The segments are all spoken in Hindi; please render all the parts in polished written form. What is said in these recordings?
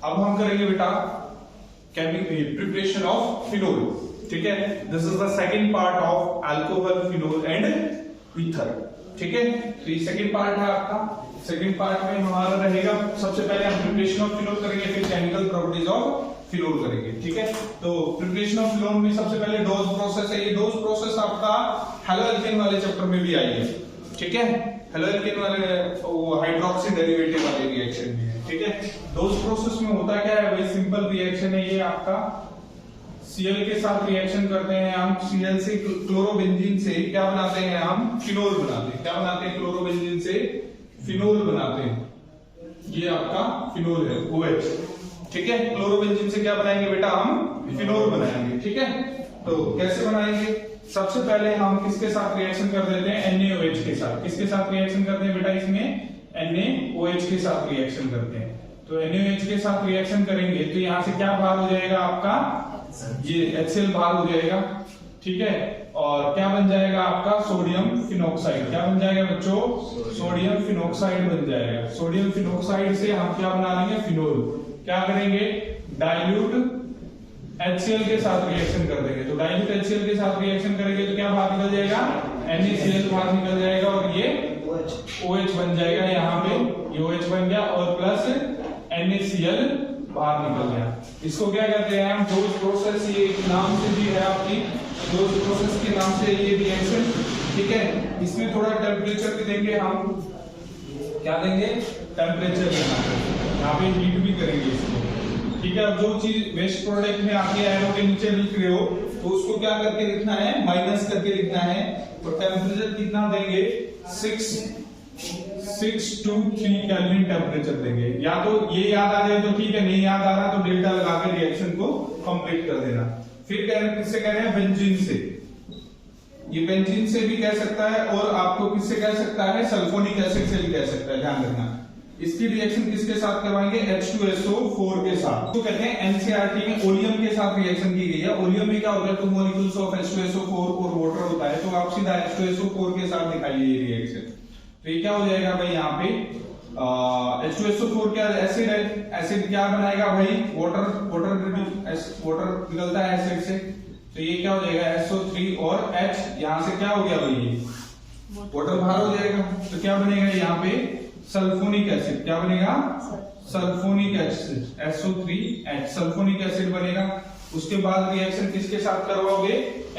अब हम करेंगे बेटा प्रिपरेशन ऑफ फिनोल। ठीक है, this is the second part of alcohol, phenol and ether. ठीक है, तो ये सेकंड पार्ट है आपका। सेकंड पार्ट में हमारा रहेगा, सबसे पहले हम प्रिपरेशन ऑफ फिनोल करेंगे, फिर केमिकल प्रॉपर्टीज ऑफ फिनोल करेंगे। ठीक है, तो प्रिपरेशन ऑफ फिनोल में सबसे पहले डोज प्रोसेस है। ये डोज प्रोसेस आपका हेलो एल्केन वाले चैप्टर में भी आई है। ठीक है, हेलो एल्केन वाले हाइड्रोक्सी डेरिवेटिव वाले रिएक्शन में है। ठीक है, डोज प्रोसेस में होता क्या है, वही सिंपल रिएक्शन है। ये आपका Cl के साथ रिएक्शन करते हैं हम, Cl से क्लोरोबेंजीन से क्या बनाते हैं हम, फिनोल बनाते हैं। क्या बनाते हैं, क्लोरोबेंजीन से फिनोल बनाते हैं। ये आपका फिनोल है OH। ठीक है, क्लोरोबेंजीन से क्या बनाएंगे बेटा, हम फिनोल बनाएंगे। ठीक है, तो कैसे बनाएंगे, सबसे पहले हम किसके साथ रिएक्शन कर देते हैं, NaOH के साथ। किसके साथ रिएक्शन करते हैं बेटा, इसमें NaOH के साथ रिएक्शन करते हैं। तो NaOH के साथ रिएक्शन करेंगे तो यहां से क्या बाहर हो जाएगा आपका, ये HCl बाहर हो जाएगा। ठीक है, और क्या बन जाएगा आपका, सोडियम फिनोक्साइड। क्या बन जाएगा बच्चों, सोडियम फिनोक्साइड बन जाएगा। सोडियम फिनोक्साइड से हम क्या बना लेंगे, फिनोल। क्या करेंगे, डाइल्यूट HCl के साथ रिएक्शन कर देंगे। तो डाइल्यूट HCl के साथ रिएक्शन करेंगे तो क्या बाहर निकल जाएगा, NaCl बाहर निकल जाएगा और ये OH बन जाएगा। यहाँ पे ये OH बन गया और प्लस NaCl बाहर निकल गया। इसको क्या कहते हैं हम, डोज प्रोसेस। ये नाम से भी है आपकी, डोज प्रोसेस के नाम से ये रिएक्शन। ठीक है, इसमें थोड़ा टेम्परेचर भी देंगे हम, क्या देंगे, टेम्परेचर देना, यहाँ पे हीट भी करेंगे इसको। ठीक है, अब जो चीज वेस्ट प्रोडक्ट में आपके एरो के नीचे लिख रहे हो तो उसको क्या करके लिखना है, माइनस करके लिखना है। तो टेम्परेचर कितना देंगे, 623 केल्विन टेम्परेचर देंगे। या तो ये याद आ जाए तो ठीक है, नहीं याद आ रहा तो डेल्टा लगा के रिएक्शन को कंप्लीट कर देना। फिर किससे कह रहे हैं, बेंजीन से। ये बेंजीन से भी कह सकता है और आपको किससे कह सकता है, सल्फोनिक एसिड से भी कह सकता है, ध्यान रखना। इसकी रिएक्शन किसके साथ करवाएंगे, H2SO4 के साथ। तो कहते हैं एनसीईआरटी में ओलियम के साथ रिएक्शन की गई है। ओलियम में क्या होता है, 2 मॉलिक्यूल्स ऑफ H2SO4 और वाटर होता है, तो आप सीधा H2SO4 के साथ दिखाइए ये रिएक्शन। तो ये क्या हो जाएगा भाई, यहाँ पे H2SO4 क्या एसिड है, एसिड क्या बनाएगा भाई, वाटर निकलता है एसिड से। तो ये क्या हो जाएगा, SO3 और H, यहाँ से क्या हो गया भाई, वाटर बाहर हो जाएगा। तो क्या बनेगा यहाँ पे, सल्फोनिक एसिड। क्या बनेगा, sulphonic acid, SO3H, sulphonic acid बनेगा। उसके बाद रिएक्शन किसके साथ करवाओगे,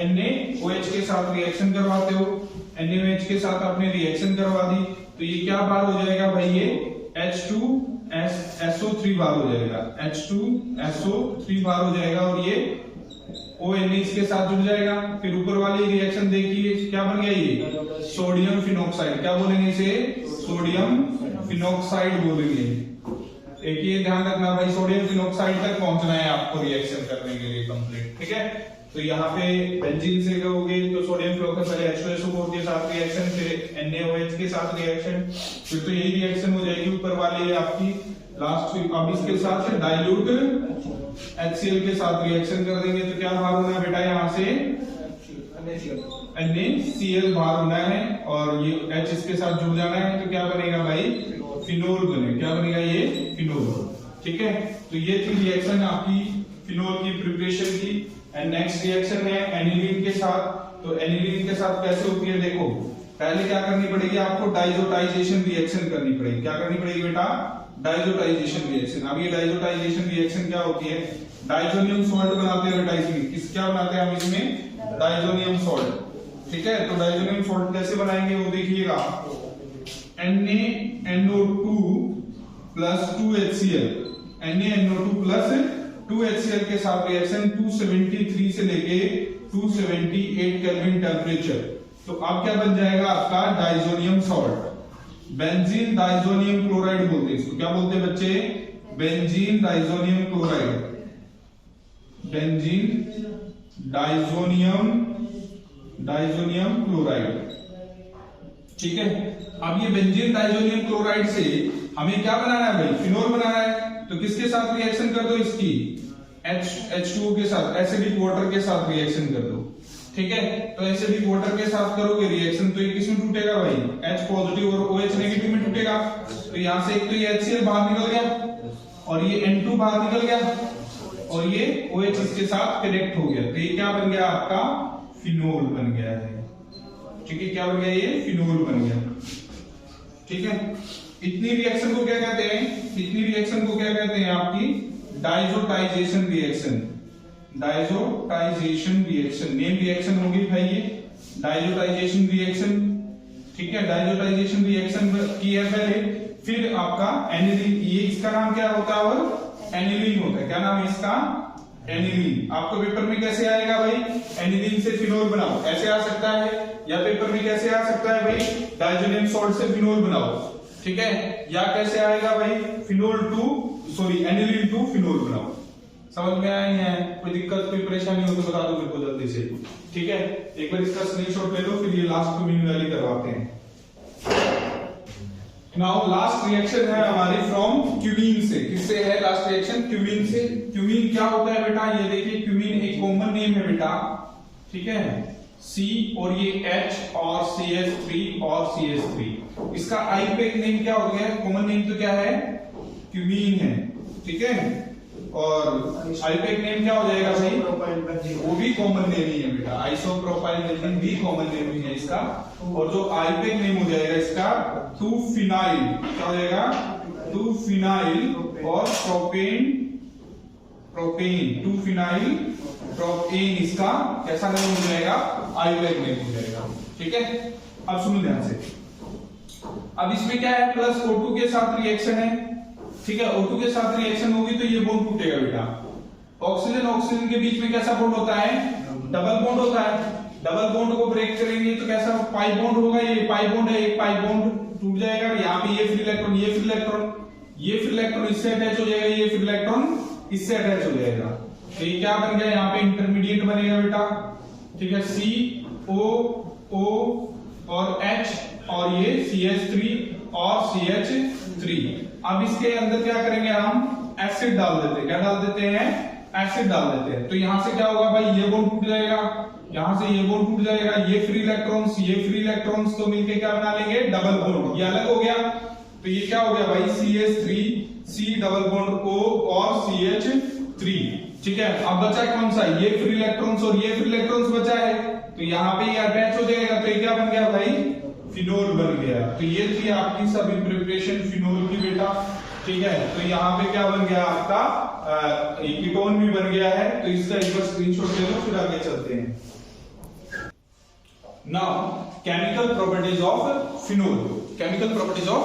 NaOH के साथ रिएक्शन करवाते हो। NaOH के साथ आपने रिएक्शन करवा दी तो ये क्या बाहर हो जाएगा भाई, ये H2SO3 बाहर हो जाएगा, H2SO3 बाहर हो जाएगा और ये ONH इसके साथ जुड़ जाएगा। फिर ऊपर वाली रिएक्शन देखिए, क्या बन गया ये, सोडियम फिनोक्साइड। क्या बोलेंगे इसे, सोडियम फिनोक्साइड बोलेंगे। एक ये ध्यान रखना भाई, सोडियम फिनोक्साइड तक पहुंचना है आपको रिएक्शन करने के लिए कंप्लीट। ठीक है, तो यहाँ पे बेंजीन से कहोगे तो सोडियम फिनोक्साइड, H2SO4 के साथ रिएक्शन, फिर NaOH के साथ रिएक्शन, फिर तो यही रिएक्शन हो जाएगी। ऊपर वाली आपकी लास्ट, अब इसके साथ डाइल्यूट HCl के साथ रिएक्शन कर देंगे तो क्या बाहर होना है बेटा, यहाँ से NaCl बाहर होना है और ये H इसके साथ जुड़ जाना है। तो क्या बनेगा भाई, फिनोल बनेगा। क्या बनेगा, ये फिनोल। ठीक है, तो ये थी रिएक्शन आपकी फिनोल की प्रिपरेशन की। एंड नेक्स्ट रिएक्शन है एनिलीन के साथ। तो एनिलीन के साथ कैसे होती है, देखो पहले क्या करनी पड़ेगी आपको, डाइजोटाइजेशन रिएक्शन करनी पड़ेगी। क्या करनी पड़ेगी बेटा, डाइजोटाइजेशन रिएक्शन। अब ये डाइजोटाइजेशन रिएक्शन क्या होती है, डाइजोनियम सॉल्ट बनाते हैं बेटा इसमें। क्या बनाते हैं हम इसमें, डाइजोनियम सॉल्ट। ठीक है, तो डाइजोनियम सॉल्ट कैसे बनाएंगे वो देखिएगा, NaNO2 plus 2HCl, NaNO2 plus 2HCl के साथ रिएक्शन 273 से लेके 278 केल्विन टेम्परेचर। तो अब क्या बन जाएगा आपका, diazonium salt. Benzene diazonium chloride बोलते हैं इसको। क्या बोलते हैं बच्चे, benzene diazonium chloride, benzene diazonium chloride. ठीक है, अब ये बेंजीन डाइजोनियम क्लोराइड से हमें क्या बनाना है भाई, फिनोल बनाना है। तो किसके साथ रिएक्शन कर दो, इसकी H2O के साथ, एसिडिक वाटर के साथ रिएक्शन कर दो। ठीक है, तो एसिडिक वाटर के साथ करोगे रिएक्शन तो ये किसमें टूटेगा भाई, H पॉजिटिव और OH नेगेटिव में टूटेगा। तो यहां से एक तो ये HCl बाहर निकल गया, और ये N2 बाहर निकल गया और ये OH इसके साथ कनेक्ट हो गया, तो ये क्या बन गया आपका फिनोल बन गया है। ठीक है, क्या बन गया, ये फिनोल बन गया। ठीक है, इतनी रिएक्शन को क्या कहते हैं, इतनी रिएक्शन को क्या कहते हैं आपकी diazotization reaction. Diazotization reaction name reaction होगी भाई ये डाइजोटाइजेशन रिएक्शन। ठीक है, डाइजोटाइजेशन रिएक्शन की है पहले, फिर आपका एनिलीन, ये इसका नाम क्या होता है और एनिलीन होता है। क्या नाम है इसका, एनिलीन। आपको पेपर में कैसे आएगा भाई, एनिलीन से फिनोल बनाओ, ऐसे आ सकता है, या पेपर में कैसे आ सकता है भाई, डाइजोनियम सॉल्ट से फिनोल बनाओ। ठीक है, या कैसे आएगा भाई, एनिलीन टू फिनोल बनाओ। समझ में आया नहीं है, कोई दिक्कत कोई परेशानी हो तो बता दो मेरे को जल्दी से। ठीक है, एक बार इसका स्क्रीनशॉट ले लो, फिर ये लास्ट को मैन्युअली करवाते हैं। नाउ लास्ट रिएक्शन है हमारी फ्रॉम क्यूमीन से। किससे है लास्ट रिएक्शन, क्यूमीन से। क्यूमीन क्या होता है बेटा, ये देखिए क्यूमीन एक कॉमन नेम है बेटा। ठीक है, C और ये H और CH3 और CH3, इसका आईपेक नेम क्या हो गया, कॉमन नेम तो क्या है, क्यूमीन है। ठीक है, और आईपेक नेम क्या हो जाएगा भाई, वो भी कॉमन नेम ही है बेटा, आइसोप्रोपाइल बेंजीन भी कॉमन नेम ही है इसका। और जो आईपेक नेम हो जाएगा इसका 2-फिनाइल, क्या हो जाएगा 2-फिनाइल और प्रोपेन 2-फिनाइल प्रोपेन, इसका कैसा नेम हो जाएगा, आईपेक नेम हो जाएगा। ठीक है, अब सुनो ध्यान से, अब इसमें क्या है, प्लस O2 के साथ रिएक्शन है। ठीक है, O2 के साथ रिएक्शन होगी तो ये बॉन्ड टूटेगा बेटा। ऑक्सीजन ऑक्सीजन के बीच में कैसा बॉन्ड होता है, डबल बॉन्ड होता है। डबल बॉन्ड को ब्रेक करेंगे तो कैसा पाई बॉन्ड होगा, ये पाई बॉन्ड है, एक पाई बॉन्ड टूट जाएगा, यहाँ पे ये फ्री इलेक्ट्रॉन, ये फ्री इलेक्ट्रॉन, ये फ्री इलेक्ट्रॉन इससे अटैच हो जाएगा, ये फ्री इलेक्ट्रॉन इससे अटैच हो जाएगा, तो ये क्या बन गया, यहाँ पे इंटरमीडिएट बनेगा बेटा। ठीक है, COO और H और ये CH3 और CH3। अब इसके अंदर क्या करेंगे, हम एसिड डाल देते हैं। क्या डाल देते हैं, एसिड डाल देते हैं। तो यहां से क्या होगा भाई, ये बॉन्ड टूट जाएगा, यहां से ये बॉन्ड टूट जाएगा, ये फ्री इलेक्ट्रॉन्स ये फ्री इलेक्ट्रॉन्स तो मिलके क्या बना लेंगे, डबल बॉन्ड, ये अलग हो गया। तो ये क्या हो गया भाई, CH3 C double bond O और CH3। ठीक है, अब बचा कौन सा, ये फ्री इलेक्ट्रॉन्स और ये फ्री इलेक्ट्रॉन्स बचा है, तो यहाँ पे ये अटैच हो जाएगा, तो ये क्या बन गया भाई, फिनोल बन गया। तो ये थी आपकी सभी प्रिपरेशन फिनोल की बेटा। ठीक है, तो यहाँ पे क्या बन गया आपका, कीटोन भी बन गया है। तो इसका एक बार स्क्रीनशॉट ले लो, फिर आगे चलते हैं। Now chemical properties of phenol. Chemical properties of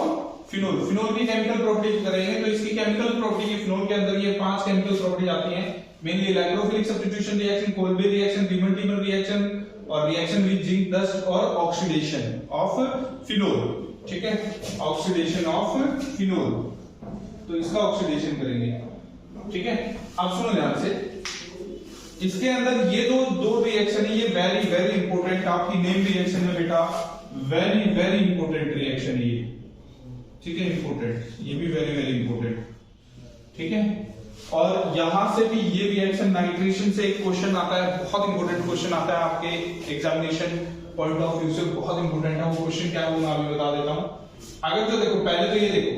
phenol, phenol की केमिकल प्रॉपर्टीज करेंगे तो इसकी केमिकल प्रॉपर्टी की फिनोल के अंदर ये 5 केमिकल प्रॉपर्टीज आती हैं, mainly electrophilic substitution reaction, Kolbe reaction, Reimer Tiemann reaction और रिएक्शन विद जिंक डस्ट और ऑक्सीडेशन ऑफ फिनोल। ठीक है, ऑक्सीडेशन ऑफ फिनोल, तो इसका ऑक्सीडेशन करेंगे। ठीक है, अब सुनो ध्यान से, इसके अंदर ये दो रिएक्शन है, ये वेरी वेरी इंपॉर्टेंट आपकी नेम रिएक्शन है बेटा, वेरी वेरी इंपॉर्टेंट रिएक्शन है ये। ठीक है, इंपॉर्टेंट, ये भी वेरी वेरी इंपॉर्टेंट। ठीक है, और यहां से भी ये रिएक्शन नाइट्रेशन से एक क्वेश्चन आता है, बहुत इंपॉर्टेंट क्वेश्चन आता है आपके एग्जामिनेशन पॉइंट ऑफ व्यू से, बहुत इंपॉर्टेंट है वो क्वेश्चन। क्या है वो मैं अभी बता देता हूं। अगर तो देखो, पहले तो ये देखो,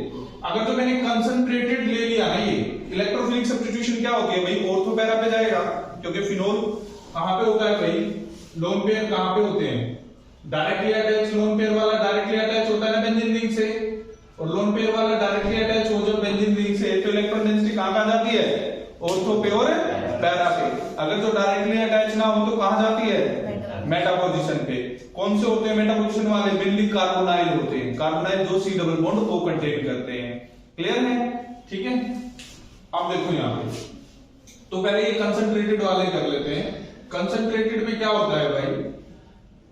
अगर तो मैंने कंसंट्रेटेड ले लिया ना, ये इलेक्ट्रोफिलिक सब्स्टिट्यूशन क्या होती है भाई, ऑर्थो पैरा पे जाएगा, क्योंकि फिनोल कहां पे होता है भाई, लोन पेयर कहां पे होते हैं, डायरेक्टली अटैच, लोन पेयर वाला डायरेक्टली अटैच होता है ना बेंजीन रिंग से, और लोन पेयर वाला डायरेक्टली अटैच हो जब बेंजीन रिंग से, तो इलेक्ट्रॉन डेंसिटी कहां जाती है, ऑर्थो पे और पैरा पे। अगर जो डायरेक्टली अटैच ना हो तो कहां जाती है, मेटा पोजीशन पे। कौन से होते हैं मेटा पोजीशन वाले, मेनली कार्बोनाइल होते हैं, कार्बोनाइल जो C double bond O contain करते हैं। क्लियर है, ठीक है। अब देखो यहाँ पे, तो पहले ये कंसंट्रेटेड वाले कर लेते हैं। कंसंट्रेटेड में क्या होता है भाई,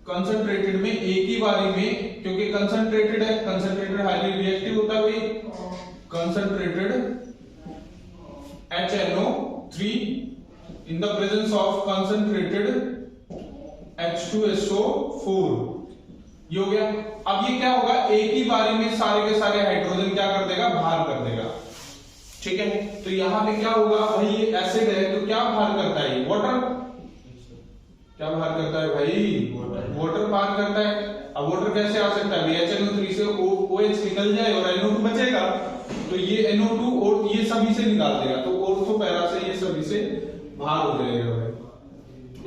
कंसंट्रेटेड में एक ही बारी में, क्योंकि कंसंट्रेटेड है, कंसंट्रेटेड हाईली रिएक्टिव होता है भाई, concentrated HNO3 in the presence of concentrated H2SO4, ये हो गया। अब ये क्या होगा, एक ही बारी में सारे के सारे हाइड्रोजन क्या कर देगा, बाहर कर देगा। ठीक है, तो यहां पे क्या होगा भाई, ये एसिड है तो क्या बाहर करता है, वाटर, क्या बाहर करता है भाई, वाटर बाहर करता है। अब वाटर कैसे आ सकता है, HNO3 से OH निकल जाए और NO2 बचेगा, तो ये NO2 और ये सभी से निकाल देगा, तो ऑर्थो पैरा से ये सभी से बाहर हो जाएगा भाई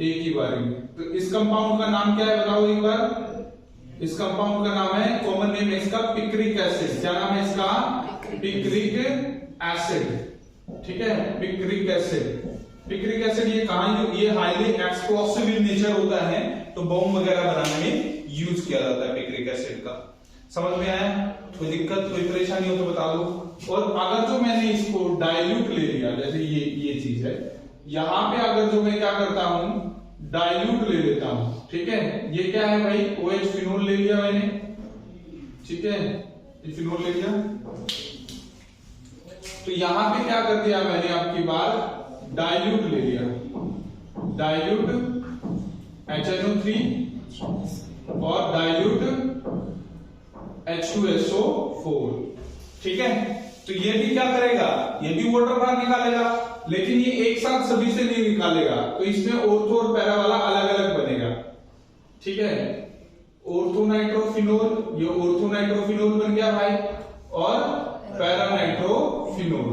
एक ही बार में। तो इस कंपाउंड का नाम क्या है बताओ एक बार। इस कंपाउंड का नाम है, कॉमन नेम है इसका पिक्रिक एसिड। क्या नाम है इसका? Picric acid. ठीक है, पिक्रिक एसिड। पिक्रिक एसिड ये कहां, ये हाईली एक्सप्लोसिव इन नेचर होता है, तो बॉम्ब वगैरह बनाने में यूज किया जाता है पिक्रिक एसिड का। समझ में आया? कोई दिक्कत कोई परेशानी हो तो बता दो। और अगर जो मैंने इसको डाइल्यूट ले लिया, जैसे ये चीज है, यहां पे अगर जो मैं क्या करता हूं, डाइल्यूट ले लेता हूं, ठीक है, ये क्या है भाई, OH फिनोल ले लिया मैंने, ठीक है, ये फिनोल ले लिया, तो यहां पे क्या कर दिया मैंने, आपकी बार डाइल्यूट ले लिया, डाइल्यूट HNO3 और डाइल्यूट H2SO4, ठीक है। तो ये भी क्या करेगा, ये भी वाटर बाहर निकालेगा, लेकिन ये एक साथ सभी से नहीं निकालेगा, तो इसमें ऑर्थो और पैरा वाला अलग अलग बनेगा, ठीक है। ऑर्थोनाइट्रोफिनोल, ये ऑर्थोनाइट्रोफिनोल बन गया भाई, और पैरानाइट्रोफिनोल,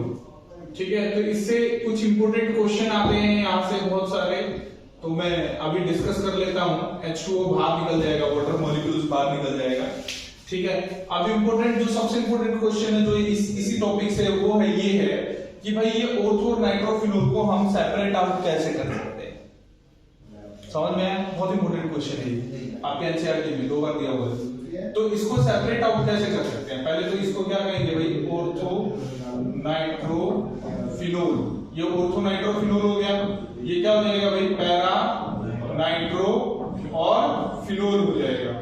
ठीक है। तो इससे कुछ इंपोर्टेंट क्वेश्चन आते हैं यहां से बहुत सारे, तो मैं अभी डिस्कस कर लेता हूं। H2O बाहर निकल जाएगा, वाटर मॉलिक्यूल्स बाहर निकल जाएगा, ठीक है। अब इंपोर्टेंट जो सबसे इंपोर्टेंट क्वेश्चन है जो इसी टॉपिक से, वो है ये है कि भाई ये ऑर्थो और नाइट्रोफिनोल को हम सेपरेट आउट कैसे कर सकते हैं। समझ में आया? बहुत इंपोर्टेंट क्वेश्चन है, आपके एनसीईआरटी में 2 बार दिया हुआ है। तो इसको सेपरेट आउट कैसे कर सकते हैं? पहले तो इसको क्या कहेंगे भाई, ऑर्थो नाइट्रोफिनोल, ये ऑर्थो नाइट्रोफिनोल हो गया, ये क्या हो जाएगा भाई, पैरा नाइट्रो और फिनोल हो जाएगा,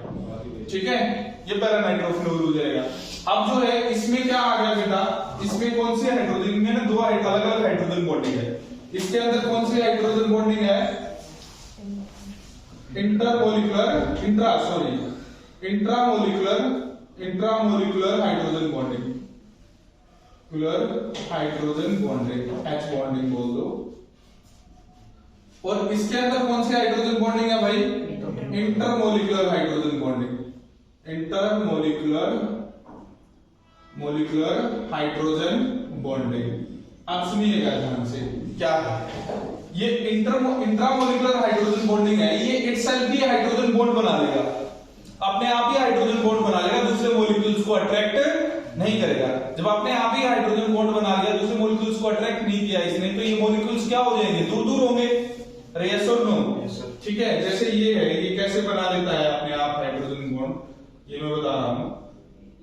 ठीक है, ये पैरा नाइट्रोफिनोल हो जाएगा। अब जो है इसमें क्या आ गया बेटा, इसमें कौन सी हाइड्रोजन, इनमें ना 2 अलग अलग हाइड्रोजन बॉन्डिंग है, इसके अंदर कौन सी हाइड्रोजन बॉन्डिंग है, intramolecular hydrogen bonding, hydrogen bonding, H bonding बोल दो। और इसके अंदर कौन सी हाइड्रोजन बॉन्डिंग है भाई, intermolecular hydrogen bonding, molecular hydrogen bonding. आप सुनिएगा ध्यान से, क्या है ये इंट्रामोलिकुलर हाइड्रोजन बॉन्डिंग है, ये इटसेल्फ ही हाइड्रोजन बॉन्ड बना लेगा, अपने आप ही हाइड्रोजन बॉन्ड बना लेगा, दूसरे मॉलिक्यूल्स को अट्रैक्ट नहीं करेगा। जब अपने आप ही हाइड्रोजन बॉन्ड बना लिया, दूसरे मॉलिक्यूल्स को अट्रैक्ट नहीं किया इसने, तो ये मॉलिक्यूल्स क्या हो जाएंगे, दूर दूर होंगे। यस और नो? ठीक है। जैसे ये है, ये कैसे बना लेता है अपने आप हाइड्रोजन बॉन्ड, ये मैं बता रहा हूं।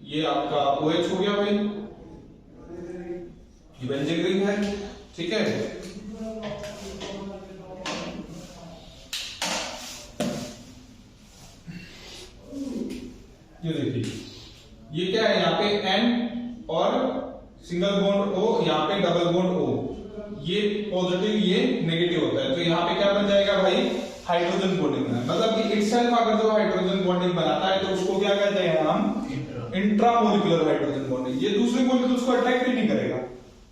ये आपका OH हो गया भाई, ये बेंजीन रिंग है, ठीक है। ये देखिए, ये क्या है, यहाँ पे N और सिंगल बॉन्ड O, यहाँ पे डबल बॉन्ड O, ये पॉजिटिव ये नेगेटिव होता है, तो यहाँ पे क्या बन जाएगा भाई, हाइड्रोजन बॉन्डिंग। मतलब कि इटसेल्फ अगर जो हाइड्रोजन बॉन्डिंग बनाता है तो उसको क्या कहते हैं हम, इंट्रामोलिकुलर हाइड्रोजन बॉन्डिंग, ये दूसरे मॉलिक्यूल्स को अट्रैक्ट ही नहीं करेगा।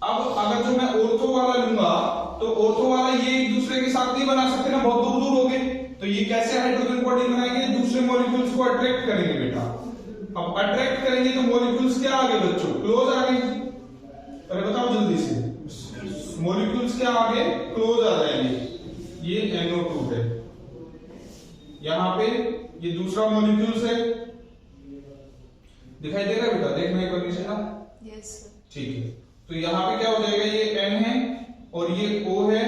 अब अगर जो मैं ऑर्थो वाला लूंगा, तो ऑर्थो वाला ये एक दूसरे के साथ नहीं बना सकते ना, बहुत दूर दूर हो गए, तो ये कैसे हाइड्रोजन बॉन्डिंग बनाएंगे, दूसरे मॉलिक्यूल्स को अट्रैक्ट करेंगे बेटा। अब अट्रैक्ट करेंगे तो मॉलिक्यूल्स क्या आ गए बच्चों, क्लोज आ गए। अरे बताओ जल्दी से, मॉलिक्यूल्स क्या आ गए, क्लोज आ जाएंगे। ये NO2 है, यहां पे ये दूसरा मॉलिक्यूल्स है, दिखाई दे रहा है बेटा, देखना एक बार नीचे ना। यस ठीक है। तो यहाँ पे क्या हो जाएगा, ये N है और ये O है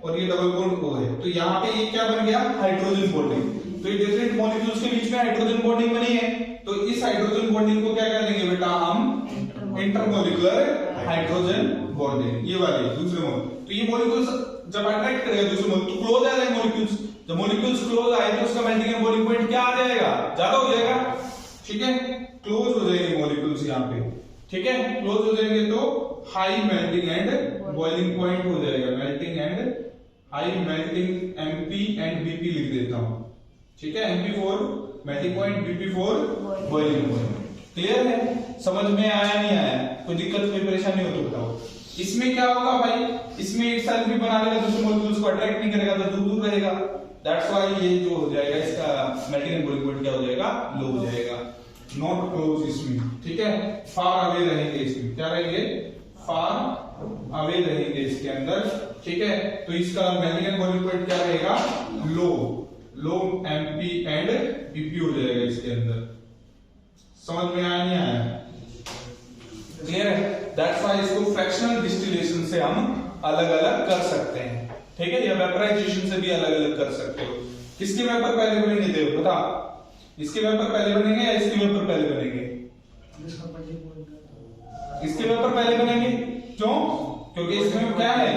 और ये डबल बॉन्ड O है, तो यहाँ पे ये क्या बन गया, हाइड्रोजन बॉन्डिंग। तो ये डिफरेंट मॉलिक्यूल्स के बीच में हाइड्रोजन बॉन्डिंग बनी है, तो इस हाइड्रोजन बॉन्डिंग को क्या कर देंगे बेटा हम, इंटरमोलिकुलर हाइड्रोजन बॉन्डिंग, ये वाली दूसरे मॉलिक्यूल। तो ये मॉलिक्यूल्स जब अट्रैक्ट करेगा दूसरे मॉलिक्यूल, तो क्लोज आ जाएंगे मॉलिक्यूल्स। जब मॉलिक्यूल्स क्लोज आए तो उसका मेल्टिंग एंड बॉइलिंग पॉइंट क्या आ जाएगा, ज्यादा हो जाएगा, ठीक है। क्लोज हो जाएंगे मॉलिक्यूल्स यहाँ पे, ठीक है। क्लोज हो जाएंगे तो high melting and boiling point हो जाएगा, melting and high melting MP and BP लिख देता हूं, ठीक है। MP4 melting point, BP4 boiling point. Clear है, समझ में आया नहीं आया, कोई दिक्कत कोई परेशानी हो तो बताओ। इसमें क्या होगा भाई, इसमें एक साथ भी बना लेगा, दूसरे मॉलिक्यूल्स को अट्रैक्ट नहीं करेगा, तो दूर दूर रहेगा। दैट्स व्हाई ये जो हो जाएगा, इसका मेल्टिंग एंड बॉइलिंग पॉइंट क्या हो जाएगा, लो हो जाएगा। नॉट क्लोज इसमें, ठीक है, फार अवे रहेंगे इसमें, क्या रहेंगे, फार अवे रहेंगे इसके अंदर, ठीक है। तो इसका मेल्टिंग एंड बॉइलिंग पॉइंट क्या रहेगा, लो, लो एमपी एंड पीपी हो जाएगा इसके अंदर। समझ में आया नहीं आया, क्लियर है। दैट्स व्हाई इसको फ्रैक्शनल डिस्टिलेशन से हम अलग अलग कर सकते हैं, ठीक है, या वेपराइजेशन से भी अलग अलग कर सकते हो। किसके वेपर पहले बनेंगे देखो, बता, इसके वेपर पहले बनेंगे या इसके वेपर पहले बनेंगे, इसके वेपर पहले बनेंगे, क्यों, क्योंकि इसमें क्या है,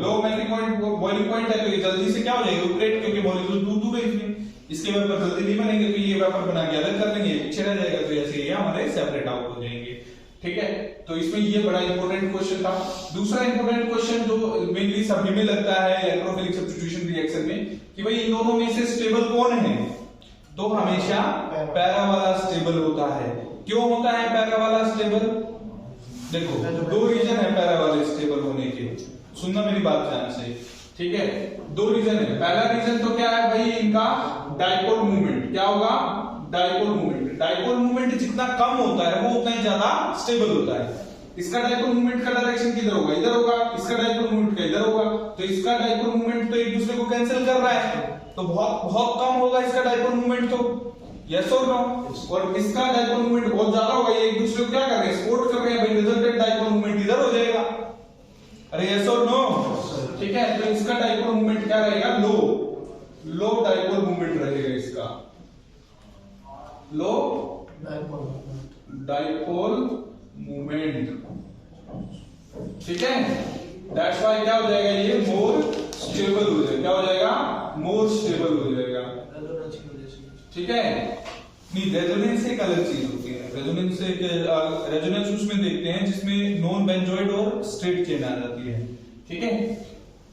low melting point boiling point है, तो ये जल्दी से क्या हो जाएगा, ऑपरेट, क्योंकि मॉलिक्यूल दूर है इसमें, इसके वेपर जल्दी नहीं बनेंगे, तो ये वेपर बना के अलग कर लेंगे, पीछे रह जाएगा, तो ऐसे ये हमारे सेपरेट आउट हो जाएंगे, ठीक है। तो इसमें ये बड़ा इंपॉर्टेंट क्वेश्चन था। दूसरा इंपॉर्टेंट क्वेश्चन जो मेनली सभी में लगता है इलेक्ट्रोफिलिक सब्स्टिट्यूशन रिएक्शन में, कि भाई इन दोनों में से स्टेबल कौन है, तो हमेशा पैरा वाला स्टेबल होता है। क्यों होता है पैरा वाला स्टेबल, देखो दो रीजन है पैरा वाले स्टेबल होने के, सुनना मेरी बात ध्यान से, ठीक है, दो रीजन है। पहला रीजन तो क्या है भाई, इनका डाइपोल मूवमेंट, क्या होगा, डाइपोल मूवमेंट, डाइपोल मूवमेंट जितना कम होता है वो उतना ही ज्यादा स्टेबल होता है। इसका डाइपोल मूवमेंट का डायरेक्शन किधर होगा, इधर होगा, इसका डाइपोल मूवमेंट का इधर होगा, तो इसका डाइपोल मूवमेंट तो एक दूसरे को कैंसिल कर रहा है, तो बहुत बहुत कम होगा इसका डाइपोल मूवमेंट, तो यस और नो, और इसका डाइपोल मूवमेंट बहुत ज्यादा होगा, ये एक दूसरे को क्या कर रहे हैं, सपोर्ट कर रहे हैं, भाई रिजल्टेंट डाइपोल मूवमेंट इधर हो जाएगा, अरे यस और नो, ठीक है। तो इसका डाइपोल मूवमेंट क्या रहेगा, लो, लो डाइपोल मूवमेंट रहेगा इसका, लो डाइपोल मूवमेंट, ठीक है। दैट्स व्हाई क्या हो जाएगा, ये मोर स्टेबल हो जाएगा, क्या हो जाएगा, मोर स्टेबल हो जाएगा, ठीक है। नहीं, रेजोनेंस एक अलग चीज होती है, रेजोनेंस एक रेजोनेंस उसमें देखते हैं जिसमें नॉन बेंजोइड और स्ट्रेट चेन आ जाती है, ठीक है।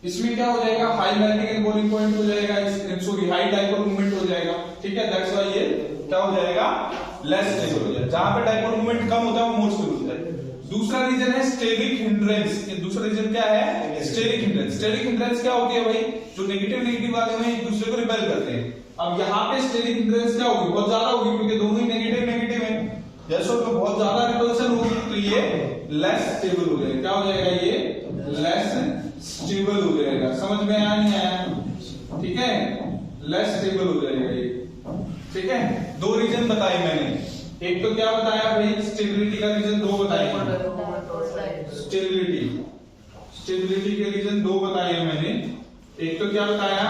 इसमें क्या हो जाएगा, high melting and boiling point हो जाएगा, सॉरी हाई डाइपोल मूवमेंट हो जाएगा, ठीक है। दैट्स व्हाई ये क्या हो जाएगा, लेस स्टेबल हो जाएगा, जहां पे डाइपोल मूवमेंट कम होता है वो मोर स्टेबल होता है। दूसरा रीजन है स्टेरिक हिंड्रेंस, दूसरा रीजन क्या है, स्टेरिक हिंड्रेंस। स्टेरिक हिंड्रेंस क्या होती है भाई, जो नेगेटिव वाले हैं एक दूसरे को रिपेल करते हैं। अब यहाँ पे स्टेरिक हिंड्रेंस क्या होगी, बहुत ज्यादा होगी, क्योंकि दोनों ही नेगेटिव है, जैसे तो बहुत ज्यादा रिपल्सन होगी, तो ये लेस स्टेबल हो जाएगा, क्या हो जाएगा, ये लेस स्टेबल हो जाएगा। समझ में आया नहीं आया, ठीक है, लेस स्टेबल हो जाएगा ये, ठीक है। दो रीजन बताए मैंने, एक तो क्या बताया भाई, स्टेबिलिटी का रीजन दो बताए, स्टेबिलिटी के रीजन दो बताए मैंने, एक तो क्या बताया,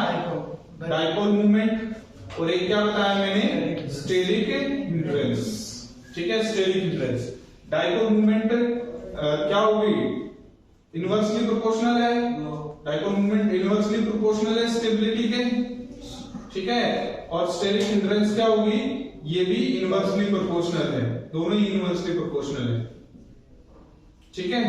डाइपोल मूवमेंट, और एक क्या बताया मैंने, स्टेरिक हिंड्रेंस, ठीक है। स्टेरिक हिंड्रेंस, डाइपोल मूवमेंट क्या होगी, इनवर्सली प्रोपोर्शनल है, डाइपोल मूवमेंट इनवर्सली प्रोपोर्शनल है स्टेबिलिटी के, ठीक है। और स्टेरिक हिंड्रेंस क्या होगी, ये भी इनवर्सली प्रोपोर्शनल है, दोनों ही इनवर्सली प्रोपोर्शनल है, ठीक है।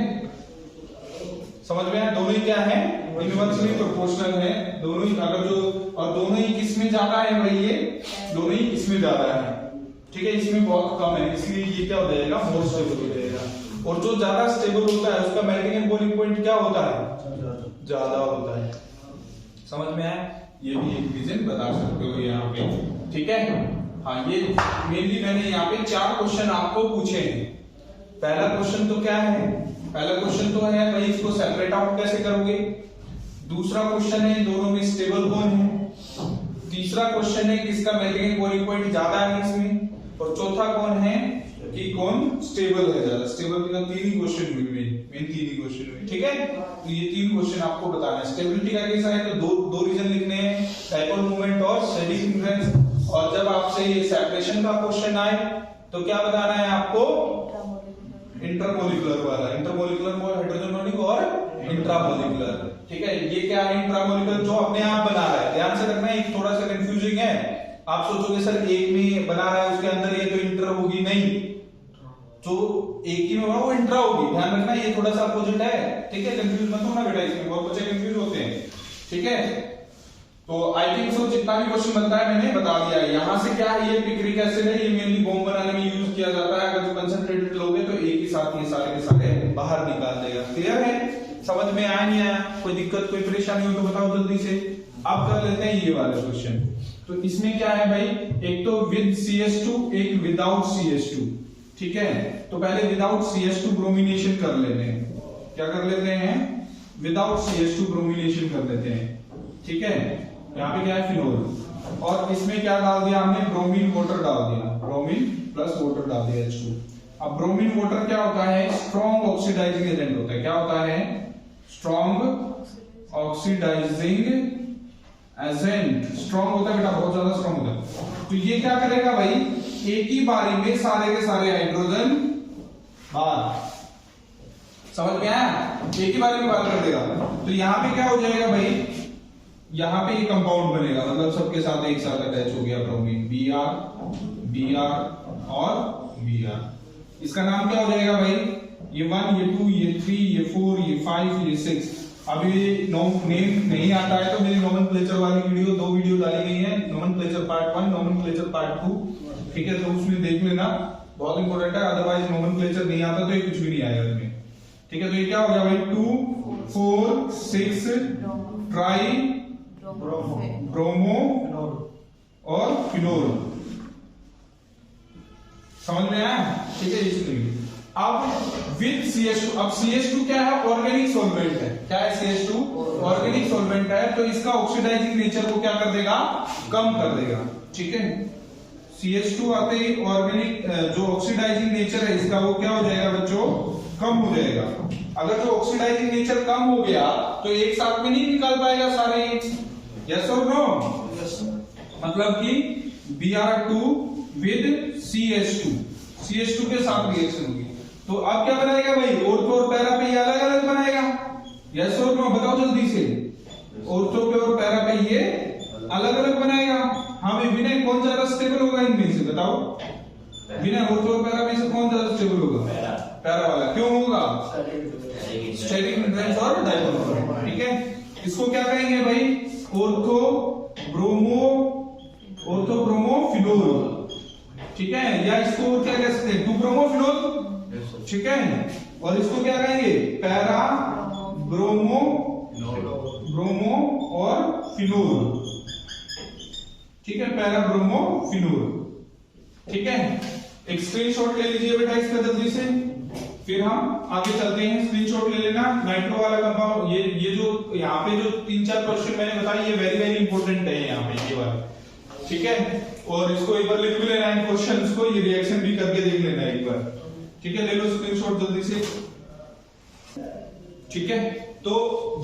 समझ में आया, दोनों ही क्या है, इनवर्सली प्रोपोर्शनल है, दोनों ही, अगर जो, और दोनों ही किसमें ज्यादा है भाई, ये दोनों ही इसमें ज्यादा है, ठीक है, इसमें बहुत कम है, इसलिए ये क्या हो जाएगा, मोर स्टेबल हो जाएगा। और जो ज्यादा स्टेबल होता है उसका मेल्टिंग एंड बॉइलिंग पॉइंट क्या होता है, ज्यादा होता है। समझ में आया, ये भी एक रीजन बता सकते हो यहाँ पे, ठीक है। हाँ, ये मेनली मैंने यहाँ पे 4 क्वेश्चन आपको पूछे हैं। पहला क्वेश्चन तो क्या है, पहला क्वेश्चन तो है भाई इसको सेपरेट आउट कैसे करोगे। दूसरा क्वेश्चन है दोनों में स्टेबल कौन है। तीसरा क्वेश्चन है किसका मेल्टिंग एंड बॉइलिंग पॉइंट ज्यादा है इसमें। और चौथा कौन है कि कौन स्टेबल है ज्यादा। स्टेबल का 3 ही क्वेश्चन हुए, मेन 3 ही क्वेश्चन हुए, ठीक है। तो ये 3 क्वेश्चन आपको बताना है। स्टेबिलिटी का केस है तो दो रीजन लिखने हैं, डाइपोल मूवमेंट और स्टेरिक हिंड्रेंस। और जब आपसे ये सेपरेशन का क्वेश्चन आए तो क्या बताना है आपको, इंटरमोलिकुलर वाला, इंटरमोलिकुलर हाइड्रोजन और इंट्रामोलिकुलर, ठीक है। ये क्या है इंट्रामोलिकुलर, जो अपने आप बना रहा है। ध्यान से रखना, एक थोड़ा सा कंफ्यूजिंग है। आप सोचोगे सर एक में बना रहा है उसके अंदर ये तो इंटर होगी, नहीं, जो एक ही में बना वो इंट्रा होगी। ध्यान रखना, ये थोड़ा सा अपोजिट है, ठीक है। कंफ्यूज मत होना बेटा, इसमें बहुत बच्चे कंफ्यूज होते हैं, ठीक है। तो आई थिंक सो जितना भी क्वेश्चन बनता है मैंने बता दिया है। यहाँ से क्या है, ये पिक्रिक एसिड है, ये मेनली बॉम्ब बनाने में यूज किया जाता है। अगर कंसंट्रेटेड लोगे तो एक ही साथ ये सारे के सारे बाहर निकाल देगा। क्लियर है, समझ में आया नहीं आया, कोई दिक्कत कोई परेशानी हो तो बताओ जल्दी से। अब कर लेते हैं ये वाला क्वेश्चन। तो इसमें क्या है भाई, एक तो विद CH2, एक विदाउट CH2। ठीक है, तो पहले विदाउट CH2 ब्रोमिनेशन कर लेते हैं। क्या कर लेते हैं, विदाउट CH2 ब्रोमिनेशन कर लेते हैं। ठीक है, यहाँ पे क्या है, फिनोल, और इसमें क्या डाल दिया हमने, ब्रोमीन वाटर डाल दिया, ब्रोमीन प्लस वाटर डाल दिया H2। अब ब्रोमीन वाटर क्या होता है, स्ट्रॉन्ग ऑक्सीडाइजिंग एजेंट होता है। क्या होता है, स्ट्रॉन्ग ऑक्सीडाइजिंग एजेंट। स्ट्रॉन्ग होता है बेटा, बहुत ज्यादा स्ट्रॉन्ग होता है। तो ये क्या करेगा भाई, एक ही बारी में सारे के सारे हाइड्रोजन बाहर, समझ में आया, एक ही बारी में बाहर कर देगा। तो यहां पे क्या हो जाएगा भाई, यहां पे ये कंपाउंड बनेगा, मतलब सबके साथ एक साथ अटैच हो गया ब्रोमीन, Br और Br। इसका नाम क्या हो जाएगा भाई, ये 1, ये 2, ये 3, ये 4, ये 5, ये 6। अब ये नेम नहीं आता है तो मेरी नोमेनक्लेचर वाली वीडियो, 2 वीडियो डाली गई है, नोमेनक्लेचर पार्ट 1, नोमेनक्लेचर पार्ट 2। ठीक है, तो उसमें देख लेना, बहुत इंपॉर्टेंट है, अदरवाइज नोमेनक्लेचर नहीं आता तो ये कुछ भी नहीं आएगा इसमें। ठीक है, तो ये क्या हो गया भाई, 2, 4, 6 ट्राई ब्रोमो और फिनोल। समझ में आया? ठीक है, इसलिए अब विद CH2, अब CH2 क्या है, ऑर्गेनिक सॉल्वेंट है। क्या है, CH2 ऑर्गेनिक सॉल्वेंट है, तो इसका ऑक्सीडाइजिंग नेचर को क्या कर देगा, कम कर देगा। ठीक है, CH2 आते ही ऑर्गेनिक जो ऑक्सीडाइजिंग नेचर है इसका, वो क्या हो जाएगा बच्चों, कम हो जाएगा। अगर जो ऑक्सीडाइजिंग नेचर कम हो गया तो एक साथ में नहीं निकाल पाएगा सारे, यस और नो? मतलब कि Br2 विद CH2 के साथ रिएक्शन होगी, तो अब क्या बनाएगा भाई, ऑर्थो और पैरा पे ये अलग अलग बनाएगा, यस और नो? बताओ जल्दी से, ऑर्थो पे और पैरा पे ये अलग अलग बनाएगा। हाँ भाई, विनय कौन ज्यादा स्टेबल होगा इनमें से, बताओ विनय, ऑर्थो और पैरा में से कौन ज्यादा स्टेबल होगा? पैरा वाला। क्यों होगा? स्टेरिक न्यूट्रॉन्स और डाइपोल। ठीक है, इसको क्या कहेंगे भाई, ऑर्थो ब्रोमो फिनोल। ठीक है, या इसको क्या कह सकते हैं, 2 ब्रोमो फिनोल। ठीक है, और इसको क्या कहेंगे, पैरा ब्रोमो और फिनोल। ठीक है, पैरा ब्रोमो फिनोल। ठीक है, एक स्क्रीनशॉट ले लीजिए बेटा इसका जल्दी से, फिर हम आगे चलते हैं। स्क्रीनशॉट ले लेना, नाइट्रो वाला कंपाउंड, ये जो यहाँ पे जो 3-4 क्वेश्चन मैंने बताया, ये वेरी वेरी इंपॉर्टेंट है यहाँ पे, ये वाला। ठीक है, और इसको एक बार लिख भी लेना है क्वेश्चंस को, ये रिएक्शन भी करके देख लेना है एक बार। ठीक है, ले लो स्क्रीनशॉट जल्दी से। ठीक है, तो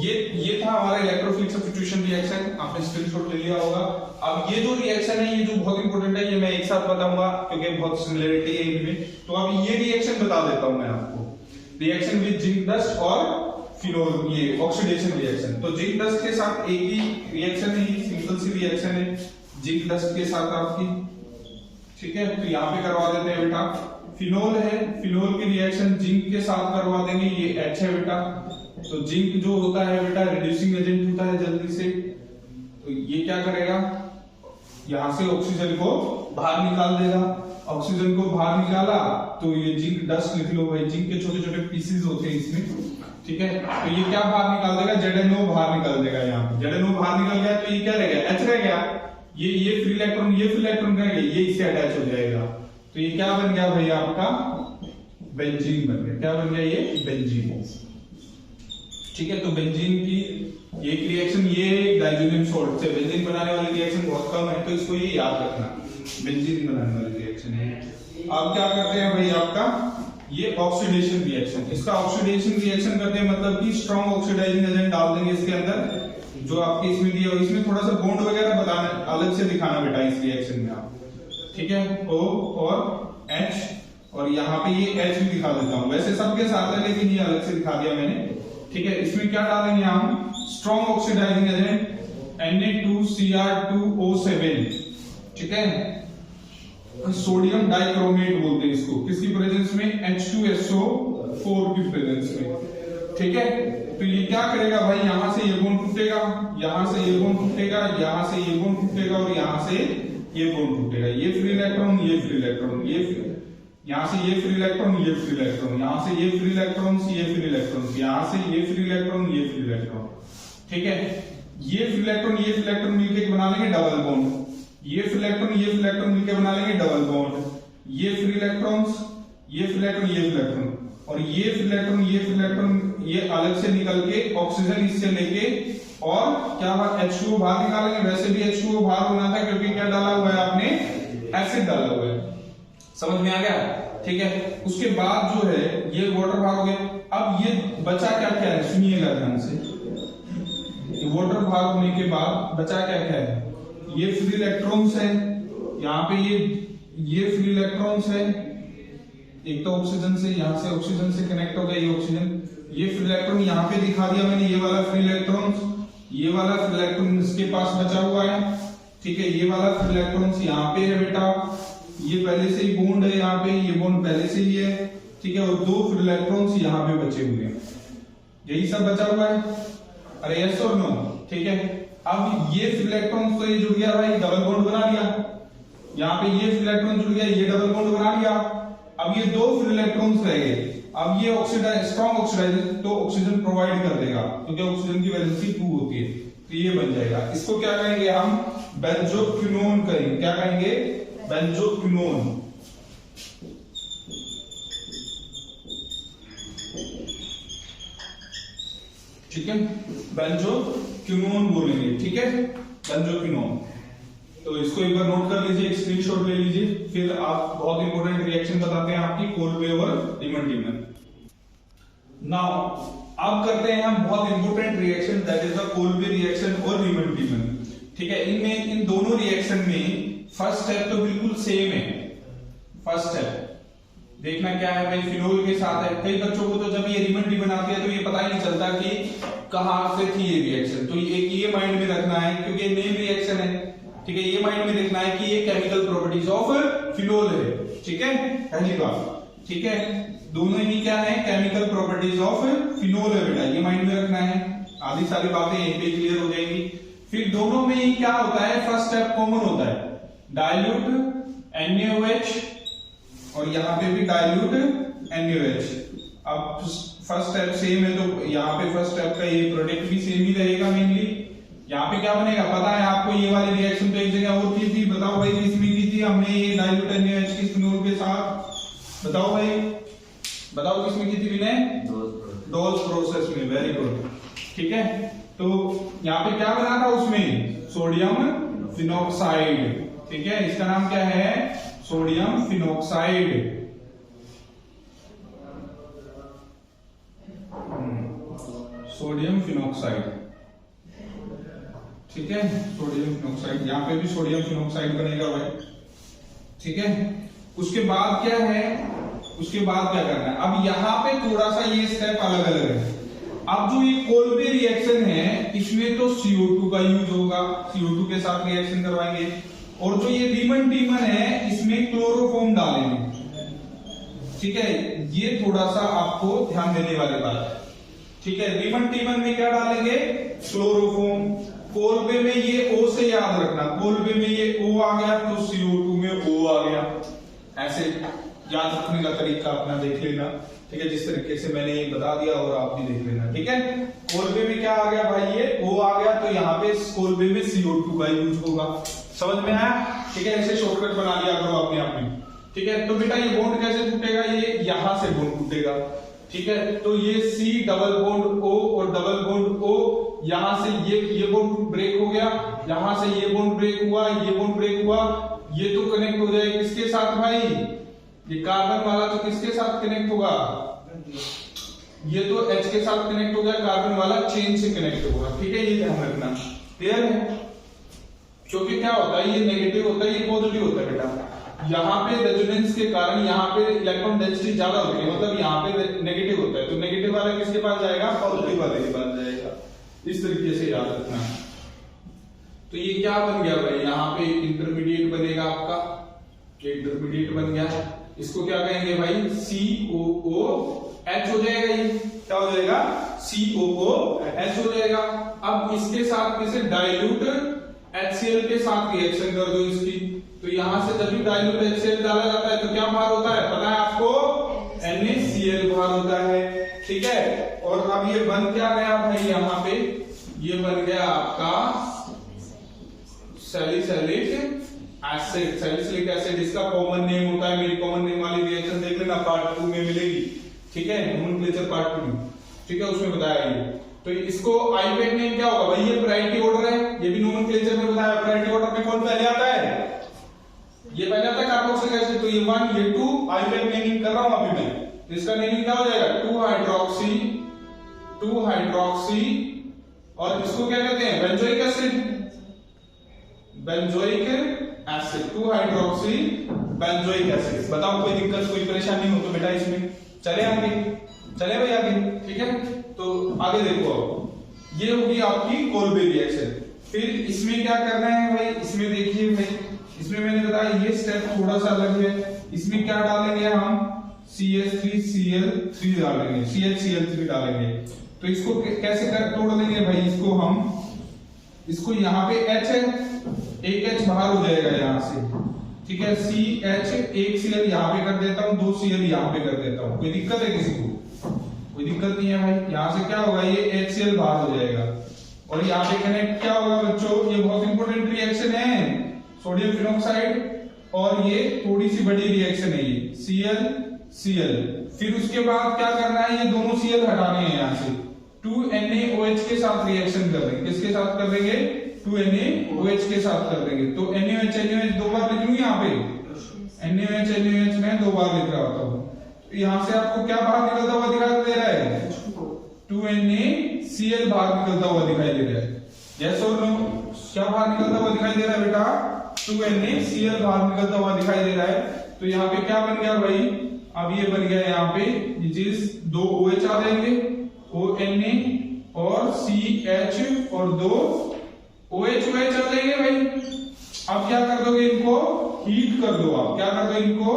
ये था हमारा इलेक्ट्रोफिलिक सब्स्टिट्यूशन रिएक्शन, आपने स्क्रीनशॉट ले लिया होगा। अब ये जो रिएक्शन है, ये जो बहुत इंपॉर्टेंट है, ये मैं एक साथ बताऊंगा क्योंकि बहुत सिमिलरिटी है इनमें। तो अब ये रिएक्शन बता देता हूं मैं आपको, रिएक्शन विद जिंक डस्ट और फिनोल, ये ऑक्सीडेशन रिएक्शन। तो जिंक डस्ट के साथ एक ही रिएक्शन है, सिंपल सी रिएक्शन है जिंक डस्ट के साथ आपकी। ठीक है, तो यहाँ पे करवा देते हैं बेटा, फिनोल है, फिनोल की रिएक्शन जिंक के साथ करवा देंगे, ये H है बेटा। तो जिंक जो होता है बेटा रिड्यूसिंग एजेंट होता है जल्दी से, तो ये क्या करेगा, यहां से ऑक्सीजन को बाहर निकाल देगा। ऑक्सीजन को बाहर निकाला तो ये जिंक डस्ट लिख लो भाई, जिंक के छोटे छोटे पीसेस होते हैं इसमें। ठीक है, तो ये क्या बाहर निकाल देगा, ZNO बाहर निकाल देगा। यहाँ पे ZNO बाहर निकल गया तो ये क्या रह गया, H रह गया। ये फ्री इलेक्ट्रॉन रह गया, ये इससे अटैच हो जाएगा। तो ये क्या बन गया भाई आपका, बेंजीन बन गया। क्या बन गया, ये बेंजीन। ठीक है, तो बेंजीन की एक रिएक्शन, ये डाइजोनियम सॉल्ट से बेंजीन बनाने वाली रिएक्शन बहुत कम है, तो इसको ये याद रखना, बेंजीन बनाने वाली रिएक्शन है। अब क्या करते हैं भाई, आपका ये ऑक्सीडेशन रिएक्शन, इसका ऑक्सीडेशन रिएक्शन करते हैं, मतलब कि स्ट्रॉन्ग ऑक्सीडाइजिंग एजेंट डाल देंगे इसके अंदर, जो आपके इसमें दिया हो। इसमें थोड़ा सा बॉन्ड वगैरह बताना, अलग से दिखाना बेटा इस रिएक्शन में आप। ठीक है, O और H, और यहाँ पे ये H भी दिखा देता हूँ, वैसे सबके साथ है लेकिन ये अलग से दिखा दिया मैंने। ठीक है, इसमें क्या डालेंगे हम, स्ट्रॉन्ग ऑक्सीडाइजिंग एजेंट Na2Cr2O7। ठीक है, सोडियम डाइक्रोमेट बोलते हैं इसको, किसकी प्रेजेंस में, H2SO4 की प्रेजेंस में। ठीक है, तो ये क्या करेगा भाई, यहां से ये बॉन्ड टूटेगा, यहां से ये बॉन्ड टूटेगा, यहां से ये बॉन्ड टूटेगा, और यहां से ये बॉन्ड टूटेगा। ये फ्री इलेक्ट्रॉन, ये फ्री इलेक्ट्रॉन, यहां से ये फ्री इलेक्ट्रॉन, ये फ्री इलेक्ट्रॉन, यहां से ये फ्री इलेक्ट्रॉन, ये फ्री इलेक्ट्रॉन, यहां से ये फ्री इलेक्ट्रॉन, ये फ्री इलेक्ट्रॉन। ठीक है, ये फ्री इलेक्ट्रॉन मिलकर बना लेंगे डबल बॉन्ड, ये फ्री इलेक्ट्रॉन मिलकर बना लेंगे डबल बॉन्ड, ये फ्री इलेक्ट्रॉन्स, ये फ्री इलेक्ट्रॉन, ये फ्री इलेक्ट्रॉन, और ये फ्री इलेक्ट्रॉन ये अलग से निकल के ऑक्सीजन इससे लेके और क्या H2O बाहर निकालेंगे। वैसे भी H2O बाहर होना था क्योंकि क्या डाला हुआ है आपने, एसिड डाला हुआ है। समझ में आ गया? ठीक है। उसके बाद जो है ये वाटर बाहर हो गया। अब ये बचा क्या क्या है, सुनिएगा ध्यान से। वाटर बाहर होने के बाद बचा क्या क्या है, ये फ्री इलेक्ट्रॉन्स है, यहाँ पे ये फ्री इलेक्ट्रॉन्स है, एक तो ऑक्सीजन से, यहां से ऑक्सीजन से कनेक्ट हो गया ये ऑक्सीजन, ये फ्री इलेक्ट्रॉन यहाँ पे दिखा दिया मैंने, ये वाला फ्री इलेक्ट्रॉन, ये वाला फ्री इलेक्ट्रॉन इसके पास बचा हुआ है। ठीक है, ये वाला फ्री इलेक्ट्रॉन यहाँ पे है बेटा, ये पहले से ही बॉन्ड है यहाँ पे, ये बॉन्ड पहले से ही है। ठीक है, और दो फ्री इलेक्ट्रॉन्स यहाँ पे बचे हुए हैं, यही सब बचा हुआ है। अरे यस और नो? ठीक है। अब ये फ्री इलेक्ट्रॉन तो ये जुड़ गया भाई, डबल बॉन्ड बना लिया, यहाँ पे ये फ्री इलेक्ट्रॉन जुड़ गया, ये डबल बॉन्ड बना लिया। अब ये दो फ्री इलेक्ट्रॉन्स रह गए। अब ये ऑक्सीडाइज, स्ट्रॉन्ग ऑक्सीडाइजर तो ऑक्सीजन प्रोवाइड कर देगा क्योंकि ऑक्सीजन की वैलेंसी 2 होती है, तो ये बन जाएगा। इसको क्या कहेंगे हम, बेंजोक्विनोन कहेंगे। क्या कहेंगे, बेंजोक्विनोन। ठीक है, बेंजोक्विनोन बोलेंगे। ठीक है, बेंजोक्विनोन। तो इसको एक बार नोट कर लीजिए, एक स्क्रीनशॉट ले लीजिए, फिर आप बहुत इंपॉर्टेंट रिएक्शन बताते हैं आपकी, कोल्बे और रीमन टीमन। नाउ अब करते हैं हम बहुत important reaction, that is the Kolbe reaction और रीमन टीमन। ठीक है, इनमें इन दोनों रिएक्शन में फर्स्ट स्टेप तो बिल्कुल सेम है। फर्स्ट स्टेप देखना क्या है भाई, फिनोल के साथ है। कई बच्चों को तो जब ये रीमन टीमन आती है तो ये पता ही नहीं चलता कि कहां से थी ये रिएक्शन, तो एक ये माइंड में रखना है क्योंकि नेम रिएक्शन है। ठीक है, ये माइंड में देखना है कि ये केमिकल प्रॉपर्टीज ऑफ फिनोल है। ठीक है, पहली बात। ठीक है, दोनों ही क्या है, केमिकल प्रॉपर्टीज ऑफ फिनोल है बेटा, ये माइंड में रखना है। आधी सारी बातें यहीं पे क्लियर हो जाएंगी। फिर दोनों में ही क्या होता है, फर्स्ट स्टेप कॉमन होता है, डाइल्यूट NaOH, और यहाँ पे भी डाइल्यूट NaOH। अब फर्स्ट स्टेप सेम है तो यहाँ पे फर्स्ट स्टेप का ये प्रोडक्ट भी सेम ही रहेगा मेनली। यहाँ पे क्या बनेगा पता है आपको, ये वाली रिएक्शन तो एक जगह और की थी, बताओ भाई किसमें की थी हमने, ये डाइल्यूट NaOH की फिनोल के साथ, बताओ भाई, बताओ किसमें की थी विनय, डोज प्रोसेस में। Very good. ठीक है, तो यहाँ पे क्या बना था उसमें, सोडियम फिनोक्साइड। ठीक है, इसका नाम क्या है, सोडियम फिनोक्साइड। Sodium phenoxide. ठीक है, सोडियम फिनोक्साइड, यहाँ पे भी सोडियम फिनोक्साइड बनेगा भाई। ठीक है, उसके बाद क्या है, उसके बाद क्या करना है, अब यहाँ पे थोड़ा सा ये स्टेप अलग अलग है। अब जो ये कोल्बे रिएक्शन है इसमें तो CO2 का यूज होगा, CO2 के साथ रिएक्शन करवाएंगे, और जो ये रीमन टीमन है इसमें क्लोरोफॉर्म डालेंगे। ठीक है, ये थोड़ा सा आपको ध्यान देने वाली बात है। ठीक है, रीमन टीमन में क्या डालेंगे, क्लोरोफॉर्म। कोल्बे में ये O से याद रखना, कोल्बे में ये O आ गया तो CO2 में O आ गया, ऐसे याद रखने का तरीका अपना देख लेना। ठीक है, जिस तरीके से मैंने ये बता दिया और आप भी देख लेना। ठीक है, कोल्बे में क्या आ गया भाई, ये O आ गया तो यहाँ पे कोल्बे में CO2 का यूज होगा। समझ में आया? ठीक है, ऐसे शॉर्टकट बना लिया करो अपने आप में। ठीक है, तो बेटा ये बॉन्ड कैसे टूटेगा, ये यहां से बॉन्ड टूटेगा। ठीक है, तो ये C डबल बॉन्ड O और डबल बॉन्ड O, यहां से ये बॉन्ड ब्रेक हो गया, यहां से ये बॉन्ड ब्रेक हुआ, ये बॉन्ड ब्रेक हुआ, ये तो कनेक्ट हो जाएगा किसके साथ भाई, ये कार्बन वाला तो किसके साथ कनेक्ट होगा, ये तो H के साथ कनेक्ट हो गया, कार्बन वाला चेन से कनेक्ट होगा। ठीक है, ये ध्यान रखना, क्लियर है? क्योंकि क्या होता है, ये नेगेटिव होता है, ये पॉजिटिव होता है बेटा। यहाँ पे रेजोनेंस के कारण यहाँ पे इलेक्ट्रॉन डेंसिटी ज्यादा होती है, मतलब यहाँ पे नेगेटिव होता है, तो नेगेटिव वाला किसके पास जाएगा, पॉजिटिव वाले के पास जाएगा। इस तरीके से याद रखना। तो ये क्या बन गया भाई, यहाँ पे इंटरमीडिएट बनेगा आपका, इंटरमीडिएट बन गया, इसको क्या कहेंगे भाई, COOH हो जाएगा। ये क्या हो जाएगा, COOH हो जाएगा। अब इसके साथ में से डाइल्यूट HCl के साथ रिएक्शन कर दो इसकी, तो यहां से जब भी डाइल्यूट HCl डाला जाता है तो क्या बाहर होता है पता है आपको, NaCl बाहर होता है। ठीक है, और अब ये बन क्या गया भाई, यहाँ पे ये बन गया आपका सैलिसिलिक एसिड, सैलिसिलिक एसिड, इसका कॉमन नेम होता है, मेरी कॉमन नेम वाली रिएक्शन देख लेना पार्ट 2 में मिलेगी, ठीक है, नोमेनक्लेचर पार्ट 2, ठीक है, उसमें बताया ये। तो इसको आईयूपैक नेम क्या होगा भाई, ये प्रायोरिटी ऑर्डर है, ये भी नोमेनक्लेचर में बताया, प्रायोरिटी ऑर्डर में कौन पहले आता है, ये पहले आता है कार्बोक्सिलिक एसिड, तो ये 1 ये 2 आईयूपैक नेमिंग कर रहा हूं अभी मैं, तो इसका नेमिंग क्या हो जाएगा 2 हाइड्रोक्सी और इसको क्या कहते हैं benzoic acid, benzoic acid, 2 hydroxy benzoic acid. बताओ कोई दिक्कत कोई परेशानी हो तो बेटा इसमें चले आगे, चले भाई आगे, ठीक है। तो आगे देखो, अब ये होगी आपकी कोल्बे रिएक्शन। फिर इसमें क्या करना है भाई, इसमें देखिए भाई, इसमें मैंने बताया ये स्टेप थोड़ा सा अलग है, इसमें क्या डालेंगे हम CH3Cl3 डालेंगे, CHCl3 डालेंगे। तो इसको कैसे कर तोड़ लेंगे भाई, इसको हम, इसको यहाँ पे H है, एक H बाहर हो जाएगा यहाँ से, ठीक है, CH, एक Cl यहाँ पे कर देता हूँ, 2 Cl यहाँ पे कर देता हूँ, कोई दिक्कत है किसी को, कोई दिक्कत नहीं है भाई। यहाँ से क्या होगा, ये HCl बाहर हो जाएगा और यहाँ पे कनेक्ट क्या होगा बच्चों, ये बहुत इंपॉर्टेंट रिएक्शन है, सोडियम फिनोक्साइड, और ये थोड़ी सी बड़ी रिएक्शन है ये Cl। फिर उसके बाद क्या करना है, ये दोनों Cl हटाने हैं यहाँ से, 2NaOH के साथ रिएक्शन कर देंगे, किसके साथ कर देंगे, 2NaOH के साथ कर देंगे। तो NaOH दो बार लिख लूं यहाँ पे, NaOH मैं 2 बार लिख रहा होता हूँ। तो यहाँ से आपको क्या बाहर निकलता हुआ दिखाई दे रहा है, 2NaCl बाहर निकलता हुआ दिखाई दे रहा है, यस और नो, क्या बाहर निकलता हुआ दिखाई दे रहा है बेटा, 2NaCl बाहर निकलता हुआ दिखाई दे रहा है। तो यहाँ पे क्या बन गया भाई, अब ये बन गया यहाँ पे, ये चीज 2 OH आ जाएंगे, ONa और CH और 2 OH आ जाएंगे भाई। अब क्या कर दोगे, इनको हीट कर दो, आप क्या कर दो, इनको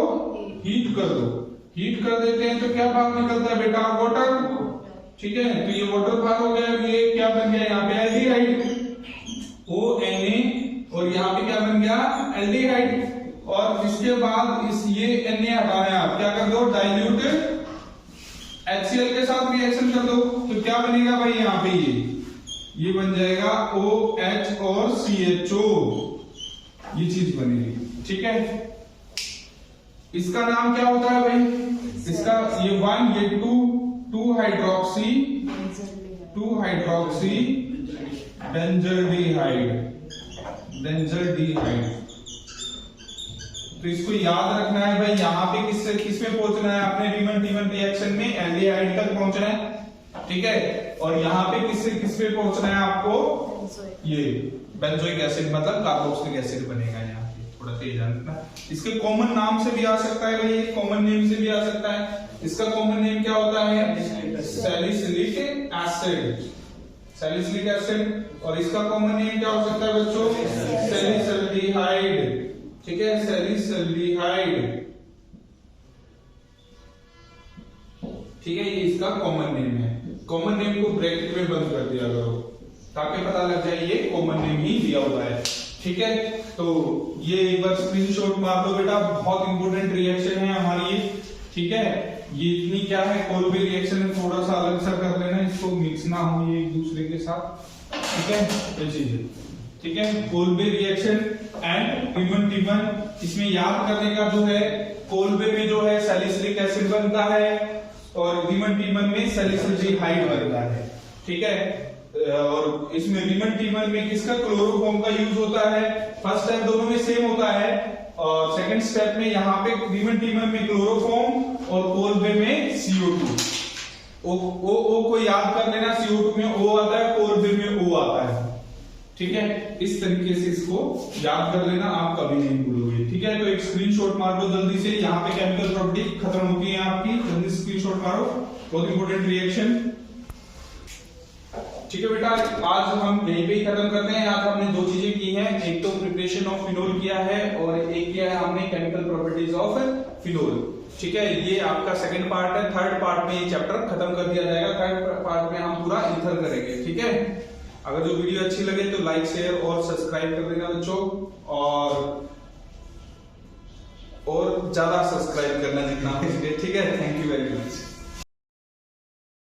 हीट कर दो, हीट कर देते हैं तो क्या बाहर निकलता है बेटा, वाटर, ठीक है। तो ये वाटर बाहर हो गया, ये क्या बन गया यहाँ पे एल्डिहाइड, ONa, और यहाँ पे क्या बन गया एल्डिहाइड। और इसके बाद इस ये Na हटाना है, आप क्या कर दो, डाइल्यूट HCl के साथ रिएक्शन कर दो, तो क्या बनेगा भाई यहाँ पे, ये बन जाएगा OH और CHO, ये चीज बनेगी, ठीक है। इसका नाम क्या होता है भाई, इसका ये 1 ये 2 हाइड्रोक्सी बेंजल्डिहाइड। तो इसको याद रखना है भाई, यहाँ पे किसमें पहुंचना है, आपने रीमन रिएक्शन में एल्डिहाइड तक पहुंचना है, ठीक है। और यहाँ पे किस पे पहुंचना है आपको, ये बेंजोइक एसिड मतलब कार्बोक्सिलिक एसिड बनेगा यहाँ पे, थोड़ा तेज रखना। इसके कॉमन नाम से भी आ सकता है भाई, कॉमन नेम से भी आ सकता है। इसका कॉमन नेम क्या होता है, सैलिसिलिक एसिड, और इसका कॉमन नेम क्या हो सकता है बच्चों, सैलिसल्डिहाइड, ठीक है, सैलिसल्डिहाइड, ठीक है, ये इसका कॉमन नेम है। कॉमन नेम को ब्रैकेट में बंद कर दिया करो ताकि पता लग जाए ये कॉमन नेम ही दिया हुआ है, ठीक है। तो ये एक बार स्क्रीनशॉट मार दो बेटा, बहुत इंपॉर्टेंट रिएक्शन है हमारी ये, ठीक है। ये इतनी क्या है, कोल्बे रिएक्शन में थोड़ा सा अलग सा कर लेना, इसको मिक्स ना हो ये एक दूसरे के साथ, ठीक है, ये चीज, ठीक है। कोल्बे रिएक्शन एंड रीमन, इसमें याद करने का जो है, कोल्बे में जो है सैलिसिलिक एसिड बनता है और रीमन में सैलिसल्डिहाइड बनता है, ठीक है। और इसमें रीमन में किसका, क्लोरोफॉर्म का यूज होता है। फर्स्ट स्टेप दोनों में सेम होता है और सेकंड स्टेप में यहाँ पे रीमन में क्लोरोफॉर्म और कोल्बे में CO2। ओ को याद कर लेना, CO2 में O आता है, कोल्बे में O आता है, ठीक है। इस तरीके से इसको याद कर लेना, आप कभी नहीं भूलोगे, ठीक है। तो एक स्क्रीनशॉट मार दो जल्दी से, यहाँ पे केमिकल प्रॉपर्टी खत्म होती है आपकी, जल्दी स्क्रीनशॉट मारो, बहुत इंपॉर्टेंट रिएक्शन, ठीक है बेटा। आज हम यहीं पे ही खत्म करते हैं। आज हमने 2 चीजें की हैं, एक तो प्रिपरेशन ऑफ फिनोल किया है और एक किया है हमने केमिकल प्रॉपर्टीज ऑफ फिनोल, ठीक है। ये आपका सेकंड पार्ट है, थर्ड पार्ट में ये चैप्टर खत्म कर दिया जाएगा, थर्ड पार्ट में हम पूरा ईथर करेंगे, ठीक है। अगर जो वीडियो अच्छी लगे तो लाइक शेयर और सब्सक्राइब कर देना बच्चों, और ज्यादा सब्सक्राइब करना जितना हो सके, ठीक है। Thank you very much.